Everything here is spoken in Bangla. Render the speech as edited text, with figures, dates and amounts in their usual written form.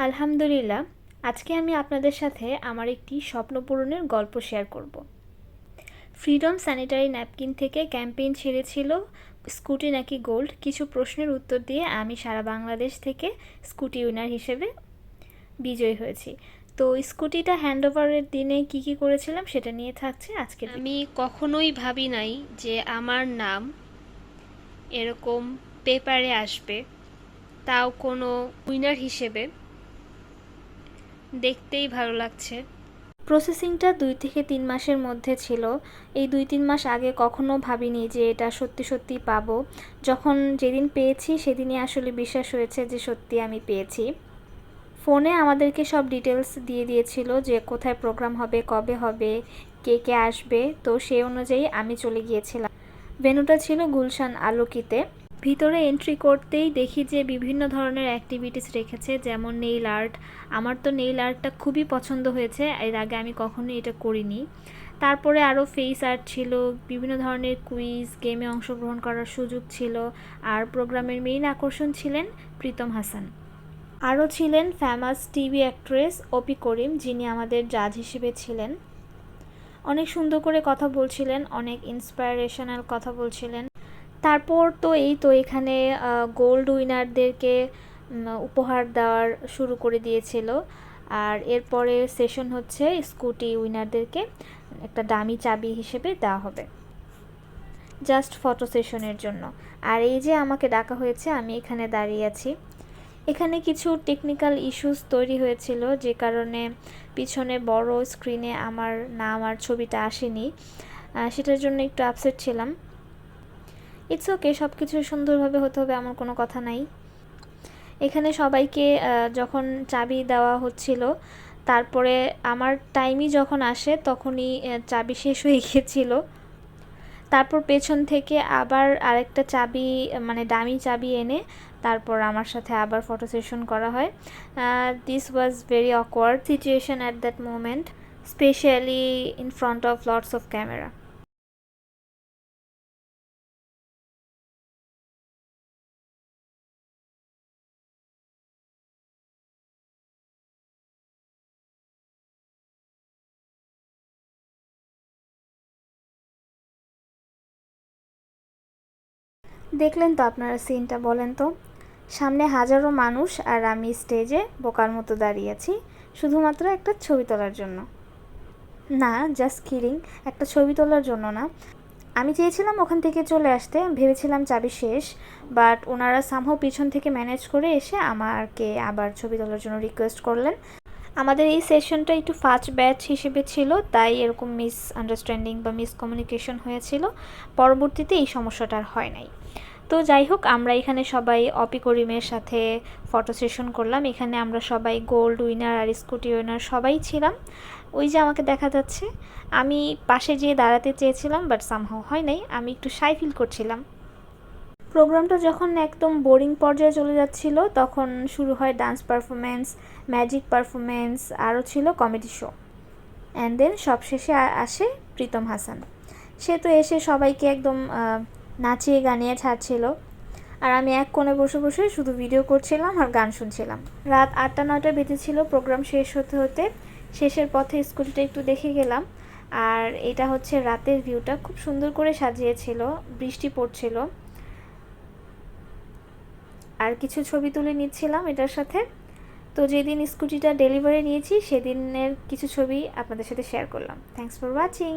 আলহামদুলিল্লাহ। আজকে আমি আপনাদের সাথে আমার একটি স্বপ্ন পূরণের গল্প শেয়ার করব। ফ্রিডম স্যানিটারি ন্যাপকিন থেকে ক্যাম্পেইন ছেড়েছিল স্কুটি নাকি গোল্ড। কিছু প্রশ্নের উত্তর দিয়ে আমি সারা বাংলাদেশ থেকে স্কুটি উইনার হিসেবে বিজয়ী হয়েছি। তো স্কুটিটা হ্যান্ডওভারের দিনে কি করেছিলাম সেটা নিয়ে থাকছে আজকের। আমি কখনোই ভাবি নাই যে আমার নাম এরকম পেপারে আসবে, তাও কোনো উইনার হিসেবে। দেখতেই ভালো লাগছে। প্রসেসিংটা 2 থেকে 3 মাসের মধ্যে ছিল। এই 2-3 মাস আগে কখনো ভাবিনি যে এটা সত্যি সত্যি পাবো। যখন যেদিন পেয়েছি সেদিনই আসলে বিশ্বাস হয়েছে যে সত্যি আমি পেয়েছি। ফোনে আমাদেরকে সব ডিটেলস দিয়ে দিয়েছিল যে কোথায় প্রোগ্রাম হবে, কবে হবে, কে কে আসবে। তো সেই অনুযায়ী আমি চলে গিয়েছিলাম। ভেন্যুটা ছিল গুলশান আলোকিতে। ভিতরে এন্ট্রি করতেই দেখি যে বিভিন্ন ধরনের অ্যাক্টিভিটিস রেখেছে, যেমন নেইল আর্ট। আমার তো নেইল আর্টটা খুবই পছন্দ হয়েছে, এর আগে আমি কখনোই এটা করিনি। তারপরে আরও ফেস আর্ট ছিল, বিভিন্ন ধরনের কুইজ গেমে অংশগ্রহণ করার সুযোগ ছিল। আর প্রোগ্রামের মেইন আকর্ষণ ছিলেন প্রীতম হাসান। আরও ছিলেন ফেমাস টিভি অ্যাক্ট্রেস অপি করিম, যিনি আমাদের জাজ হিসেবে ছিলেন। অনেক সুন্দর করে কথা বলছিলেন, অনেক ইন্সপায়ারেশনাল কথা বলছিলেন। তারপর তো এখানে গোল্ড উইনারদেরকে উপহার দেওয়ার শুরু করে দিয়েছিল। আর এরপরে সেশন হচ্ছে স্কুটি উইনারদেরকে একটা দামি চাবি হিসেবে দেওয়া হবে জাস্ট ফটো সেশনের জন্য। আর এই যে আমাকে ডাকা হয়েছে, আমি এখানে দাঁড়িয়ে আছি। এখানে কিছু টেকনিক্যাল ইস্যুস তৈরি হয়েছিল, যে কারণে পিছনে বড় স্ক্রিনে আমার নাম আর ছবিটা আসেনি। সেটার জন্য একটু আপসেট ছিলাম। ইটস ওকে, সব কিছু সুন্দরভাবে হতে হবে এমন কোনো কথা নাই। এখানে সবাইকে যখন চাবি দেওয়া হচ্ছিল, তারপরে আমার টাইমই যখন আসে তখনই চাবি শেষ হয়ে গিয়েছিল। তারপর পেছন থেকে আবার আরেকটা চাবি, মানে ডামি চাবি এনে তারপর আমার সাথে আবার ফটো সেশন করা হয়। This was very awkward situation at that moment, specially in front of lots of camera. দেখলেন তো আপনারা সিনটা, বলেন তো, সামনে হাজারো মানুষ আর আমি স্টেজে বোকার মতো দাঁড়িয়ে আছি শুধুমাত্র একটা ছবি তোলার জন্য। না, জাস্ট কিডিং, একটা ছবি তোলার জন্য না। আমি চেয়েছিলাম ওখান থেকে চলে আসতে, ভেবেছিলাম চাবি শেষ, বাট ওনারা সামহাও পিছন থেকে ম্যানেজ করে এসে আমাকে আবার ছবি তোলার জন্য রিকোয়েস্ট করলেন। আমাদের এই সেশনটা একটু ফাস্ট ব্যাচ হিসেবে ছিল, তাই এরকম মিস আন্ডারস্ট্যান্ডিং বা মিসকমিউনিকেশন হয়েছিল। পরবর্তীতে এই সমস্যাটা আর হয় নাই। তো যাই হোক, আমরা এখানে সবাই অপি করিমের সাথে ফটো সেশন করলাম। এখানে আমরা সবাই গোল্ড উইনার আর স্কুটি উইনার সবাই ছিলাম। ওই যে আমাকে দেখা যাচ্ছে, আমি পাশে যেয়ে দাঁড়াতে চেয়েছিলাম, বাট সামহাও হয় নাই, আমি একটু শাই ফিল করছিলাম। প্রোগ্রামটা যখন একদম বোরিং পর্যায়ে চলে যাচ্ছিল, তখন শুরু হয় ডান্স পারফরমেন্স, ম্যাজিক পারফরমেন্স, আরও ছিল কমেডি শো। অ্যান্ড দেন সবশেষে আসে প্রীতম হাসান। সে তো এসে সবাইকে একদম নাচিয়ে গানিয়ে ছাড়ছিল, আর আমি এক কোণে বসে বসে শুধু ভিডিও করছিলাম আর গান শুনছিলাম। রাত 8টা-9টা বেজেছিল প্রোগ্রাম শেষ হতে হতে। শেষের পথে স্কুলটা একটু দেখে গেলাম। আর এটা হচ্ছে রাতের ভিউটা, খুব সুন্দর করে সাজিয়েছিল, বৃষ্টি পড়ছিল। আর কিছু ছবি তুলে নিচ্ছিলাম এটার সাথে। তো যেদিন স্কুটিটা ডেলিভারি নিয়েছি সেদিনের কিছু ছবি আপনাদের সাথে শেয়ার করলাম। Thanks for watching.